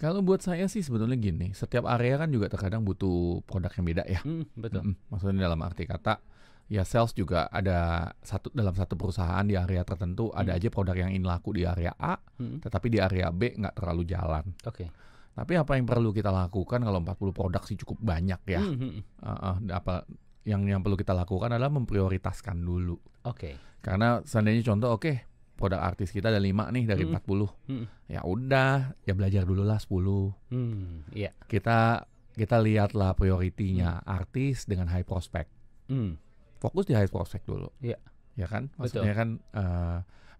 Kalau buat saya sih sebetulnya gini, setiap area kan juga terkadang butuh produk yang beda ya. Betul. Maksudnya dalam arti kata, ya sales juga ada dalam satu perusahaan di area tertentu ada aja produk yang ingin laku di area A, tetapi di area B nggak terlalu jalan. Oke. Tapi apa yang perlu kita lakukan kalau 40 produk sih cukup banyak ya. Yang perlu kita lakukan adalah memprioritaskan dulu. Oke. Karena seandainya contoh produk artis kita ada 5 nih dari 40. Ya udah, ya belajar dulu lah 10. Iya. Kita lihatlah prioritinya artis dengan high prospect. Fokus di high prospect dulu. Iya. Ya kan? Maksudnya kan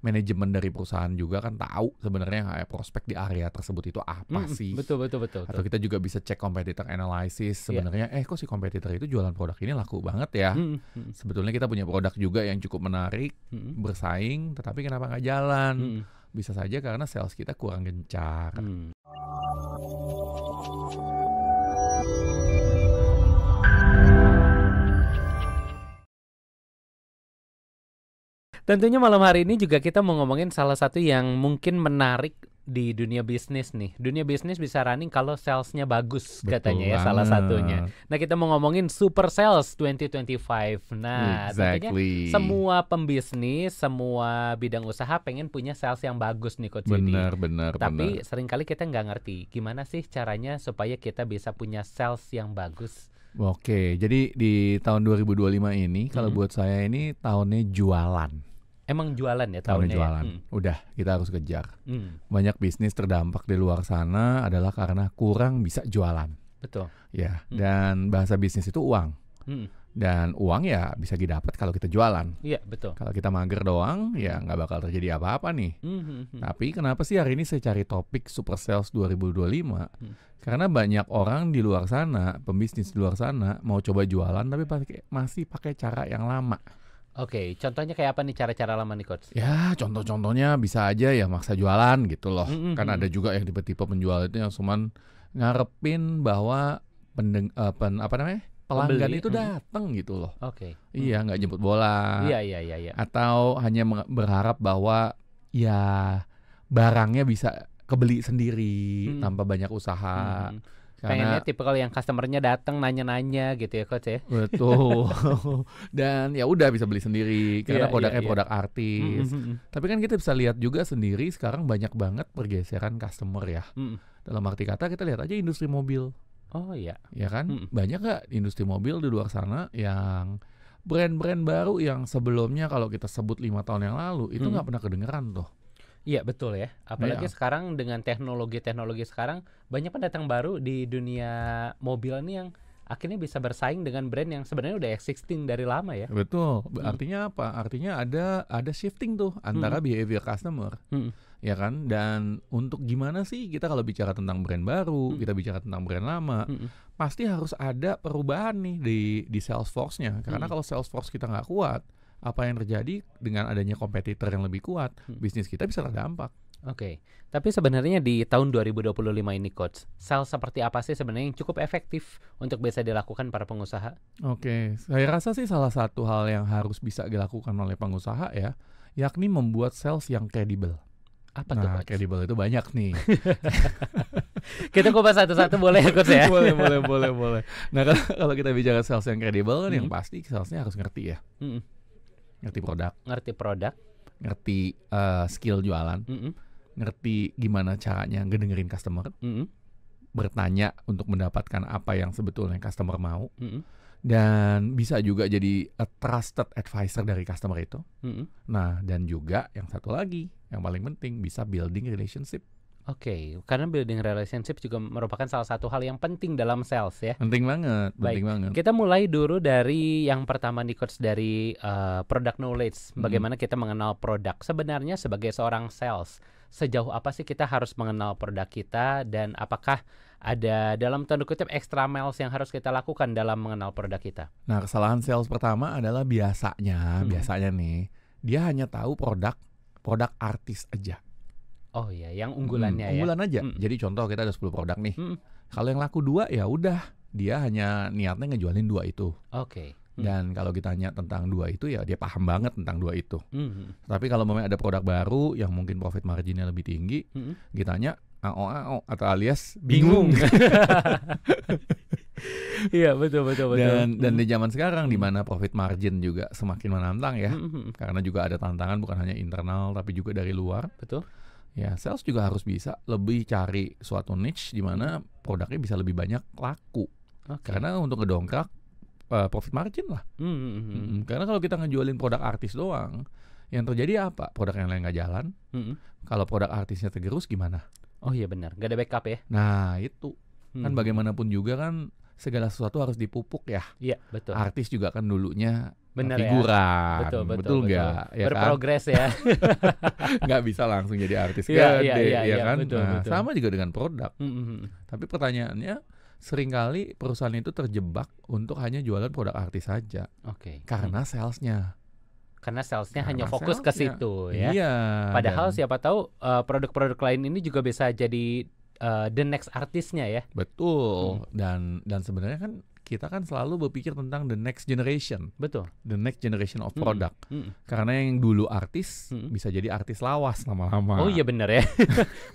manajemen dari perusahaan juga kan tahu sebenarnya high prospect di area tersebut itu apa sih. Betul. Atau kita juga bisa cek competitor analysis sebenarnya kok si kompetitor itu jualan produk ini laku banget ya. Sebetulnya kita punya produk juga yang cukup menarik, bersaing, tetapi kenapa nggak jalan? Bisa saja karena sales kita kurang gencar. Tentunya malam hari ini juga kita mau ngomongin salah satu yang mungkin menarik di dunia bisnis nih. Dunia bisnis bisa running kalau salesnya bagus. Betul katanya ya banget. salah satunya. Nah, kita mau ngomongin Super Sales 2025. Nah, tentunya semua pembisnis, semua bidang usaha pengen punya sales yang bagus nih Coach Yudi. Benar. Tapi seringkali kita nggak ngerti gimana sih caranya supaya kita bisa punya sales yang bagus. Oke, jadi di tahun 2025 ini kalau buat saya ini tahunnya jualan. Emang jualan ya tahunnya jualan. Udah, kita harus kejar. Banyak bisnis terdampak di luar sana adalah karena kurang bisa jualan. Betul. Ya, dan bahasa bisnis itu uang. Dan uang ya bisa didapat kalau kita jualan. Iya, betul. Kalau kita mager doang, ya nggak bakal terjadi apa-apa nih. Tapi kenapa sih hari ini saya cari topik Super Sales 2025? Karena banyak orang di luar sana, pembisnis di luar sana mau coba jualan tapi masih pakai cara yang lama. Oke, contohnya kayak apa nih cara-cara lama nih Coach? Ya, contoh-contohnya bisa aja ya maksa jualan gitu loh. Kan ada juga yang tipe-tipe penjual itu yang cuman ngarepin bahwa pelanggan itu datang gitu loh. Oke. Iya, nggak jemput bola. Iya. Atau hanya berharap bahwa ya barangnya bisa kebeli sendiri tanpa banyak usaha. Pengennya tipe kalau yang customernya datang nanya-nanya gitu ya Coach ya. Betul. Dan ya udah bisa beli sendiri karena produknya produk artis. Tapi kan kita bisa lihat juga sendiri sekarang banyak banget pergeseran customer ya. Dalam arti kata kita lihat aja industri mobil. Oh iya. Ya kan? Banyak gak industri mobil di luar sana yang brand-brand baru yang sebelumnya kalau kita sebut 5 tahun yang lalu itu nggak pernah kedengeran tuh. Iya betul ya. Apalagi sekarang dengan teknologi sekarang banyak pendatang baru di dunia mobil ini yang akhirnya bisa bersaing dengan brand yang sebenarnya udah existing dari lama ya. Betul. Artinya apa? Artinya ada shifting tuh antara behavior customer. Ya kan? Dan untuk gimana sih kita kalau bicara tentang brand baru, kita bicara tentang brand lama, pasti harus ada perubahan nih di sales force-nya. Karena kalau sales force kita nggak kuat, apa yang terjadi dengan adanya kompetitor yang lebih kuat, bisnis kita bisa terdampak. Oke. Tapi sebenarnya di tahun 2025 ini Coach, sales seperti apa sih sebenarnya yang cukup efektif untuk bisa dilakukan para pengusaha? Oke, saya rasa sih salah satu hal yang harus bisa dilakukan oleh pengusaha ya, yakni membuat sales yang kredibel. Apa tuh Coach? Kredibel itu banyak nih. Kita kupas satu-satu boleh ya Coach ya? Boleh. Nah kalau kita bicara sales yang kredibel kan yang pasti salesnya harus ngerti ya. Ngerti produk, ngerti skill jualan, ngerti gimana caranya ngedengerin customer, bertanya untuk mendapatkan apa yang sebetulnya customer mau, dan bisa juga jadi a trusted advisor dari customer itu. Nah, dan juga yang satu lagi, yang paling penting bisa building relationship. Oke, karena building relationship juga merupakan salah satu hal yang penting dalam sales ya. Penting banget. Kita mulai dulu dari yang pertama nih Coach, dari product knowledge. Bagaimana kita mengenal produk. Sebenarnya sebagai seorang sales, sejauh apa sih kita harus mengenal produk kita dan apakah ada dalam tanda kutip extra miles yang harus kita lakukan dalam mengenal produk kita? Nah, kesalahan sales pertama adalah biasanya nih, dia hanya tahu produk artis aja. Oh iya, yang unggulannya ya. Unggulan aja. Jadi contoh kita ada 10 produk nih. Kalau yang laku 2 ya udah, dia hanya niatnya ngejualin 2 itu. Oke. Dan kalau kita tanya tentang 2 itu ya dia paham banget tentang 2 itu. Tapi kalau memang ada produk baru yang mungkin profit marginnya lebih tinggi, kita tanya AO atau alias bingung. Iya, betul. Dan di zaman sekarang di mana profit margin juga semakin menantang ya. Karena juga ada tantangan bukan hanya internal tapi juga dari luar. Betul. Ya, sales juga harus bisa lebih cari suatu niche di mana produknya bisa lebih banyak laku. Karena untuk ngedongkrak profit margin lah. Karena kalau kita ngejualin produk artis doang, yang terjadi apa? Produk yang lain nggak jalan. Kalau produk artisnya tergerus gimana? Oh iya benar, nggak ada backup ya. Nah itu kan bagaimanapun juga kan segala sesuatu harus dipupuk ya. Iya betul. Artis juga kan dulunya bener figuran, ya? betul nggak? Ya berprogres kan? ya. Nggak bisa langsung jadi artis gede, ya kan? Betul. Sama juga dengan produk. Tapi pertanyaannya, seringkali perusahaan itu terjebak untuk hanya jualan produk artis saja. Karena salesnya. Karena salesnya hanya fokus ke situ ya. Iya. Padahal siapa tahu produk-produk lain ini juga bisa jadi the next artisnya ya. Betul. Dan sebenarnya kan kita kan selalu berpikir tentang the next generation. Betul. The next generation of product. Karena yang dulu artis bisa jadi artis lawas lama-lama. Oh iya benar ya.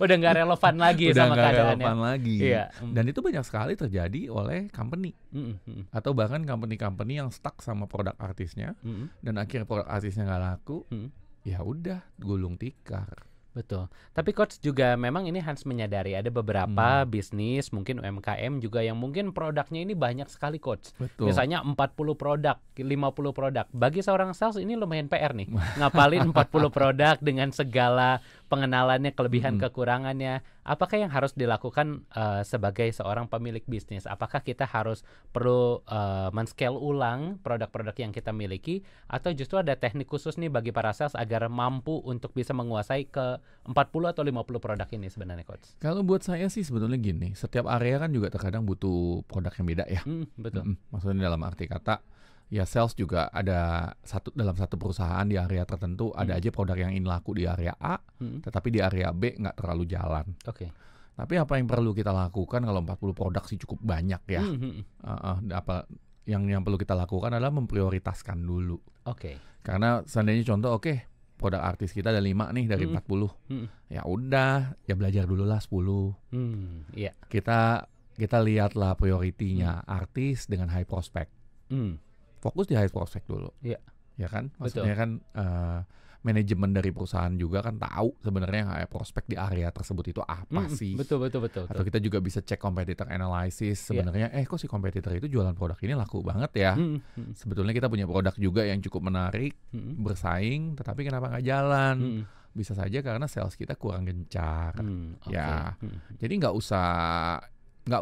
Udah nggak relevan lagi sama keadaannya. Udah nggak relevan lagi. Iya. Dan itu banyak sekali terjadi oleh company. Atau bahkan company-company yang stuck sama produk artisnya. Dan akhirnya produk artisnya nggak laku. Ya udah gulung tikar. Betul. Tapi Coach juga memang ini harus menyadari ada beberapa bisnis, mungkin UMKM juga yang mungkin produknya ini banyak sekali Coach. Betul. Misalnya 40 produk, 50 produk. Bagi seorang sales ini lumayan PR nih. Ngapalin 40 produk dengan segala pengenalannya, kelebihan kekurangannya. Apakah yang harus dilakukan sebagai seorang pemilik bisnis? Apakah kita harus perlu men-scale ulang produk-produk yang kita miliki, atau justru ada teknik khusus nih bagi para sales agar mampu untuk bisa menguasai ke 40 atau 50 produk ini sebenarnya Coach? Kalau buat saya sih sebetulnya gini, setiap area kan juga terkadang butuh produk yang beda ya. Betul. Maksudnya dalam arti kata, ya sales juga ada dalam satu perusahaan di area tertentu ada aja produk yang ingin laku di area A, tetapi di area B nggak terlalu jalan. Tapi apa yang perlu kita lakukan kalau 40 produk sih cukup banyak ya. Apa yang perlu kita lakukan adalah memprioritaskan dulu. Karena seandainya contoh produk artis kita ada 5 nih dari 40. Ya udah, ya belajar dulu lah 10. Kita lihatlah prioritinya artis dengan high prospect. Fokus di high prospect dulu. Ya kan? Maksudnya kan manajemen dari perusahaan juga kan tahu sebenarnya high prospect di area tersebut itu apa sih. Betul. Atau kita juga bisa cek competitor analysis sebenarnya kok si competitor itu jualan produk ini laku banget ya. Sebetulnya kita punya produk juga yang cukup menarik, bersaing, tetapi kenapa nggak jalan? Bisa saja karena sales kita kurang gencar. Jadi nggak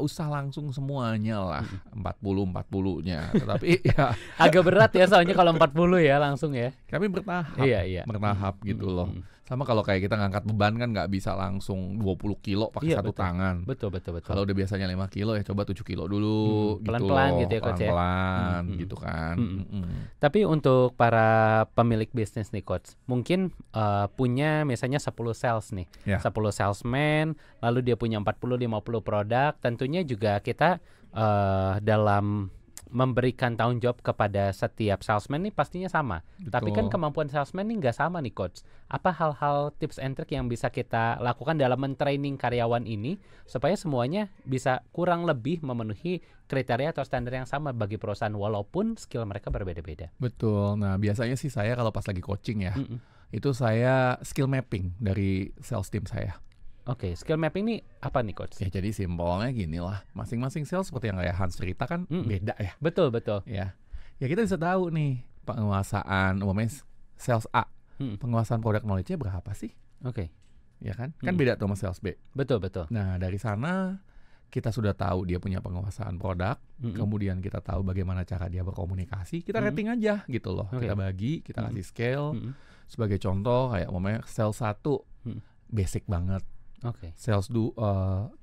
usah langsung semuanya lah 40-40-nya. Tetapi ya agak berat ya soalnya kalau 40 ya langsung ya. Kami bertahap. Bertahap gitu loh. Sama kalau kayak kita ngangkat beban kan nggak bisa langsung 20 kilo pakai satu tangan. Betul. Kalau udah biasanya 5 kilo ya coba 7 kilo dulu pelan-pelan gitu ya Coach ya. Pelan-pelan gitu kan. Tapi untuk para pemilik bisnis nih Coach, mungkin punya misalnya 10 sales nih. 10 salesman, lalu dia punya 40-50 produk. Tentunya juga kita dalam memberikan tanggung jawab kepada setiap salesman nih pastinya sama. Betul. Tapi kan kemampuan salesman nih nggak sama nih Coach. Apa hal-hal tips and trick yang bisa kita lakukan dalam mentraining karyawan ini supaya semuanya bisa kurang lebih memenuhi kriteria atau standar yang sama bagi perusahaan walaupun skill mereka berbeda-beda? Betul. Nah biasanya sih saya kalau pas lagi coaching ya, itu saya skill mapping dari sales team saya. Skill mapping ini apa nih Coach? Ya jadi simpelnya gini lah, masing-masing sales seperti yang kayak Hans cerita kan beda ya. Betul. Ya kita bisa tahu nih penguasaan umumnya sales A, penguasaan product knowledge-nya berapa sih? Ya kan? Kan beda tuh sama sales B. Betul. Nah dari sana kita sudah tahu dia punya penguasaan produk, kemudian kita tahu bagaimana cara dia berkomunikasi, kita rating aja gitu loh. Kita bagi, kita kasih scale. Sebagai contoh kayak umumnya sales 1 basic banget. Sales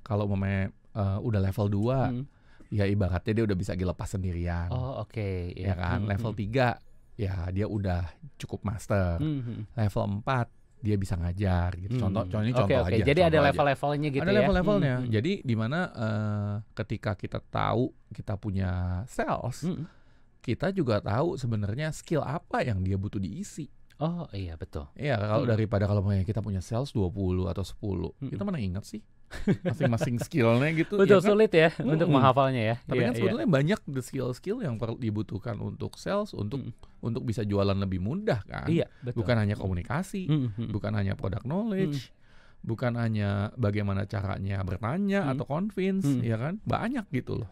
kalau udah level 2 ya ibaratnya dia udah bisa dilepas sendirian. Ya kan? Level 3 ya dia udah cukup master. Level 4 dia bisa ngajar gitu. Contoh aja. Jadi ada level-levelnya gitu ya. Ada level-levelnya. Jadi di mana ketika kita tahu kita punya sales, kita juga tahu sebenarnya skill apa yang dia butuh diisi. Iya betul. Iya kalau daripada kalau kita punya sales 20 atau 10, kita mana ingat sih masing-masing skillnya gitu. Betul, ya kan? sulit ya untuk menghafalnya ya. Tapi kan sebetulnya banyak the skill-skill yang dibutuhkan untuk sales untuk bisa jualan lebih mudah kan. Iya, betul. Bukan hanya komunikasi, bukan hanya product knowledge, bukan hanya bagaimana caranya bertanya atau convince, ya kan? Banyak gitu loh.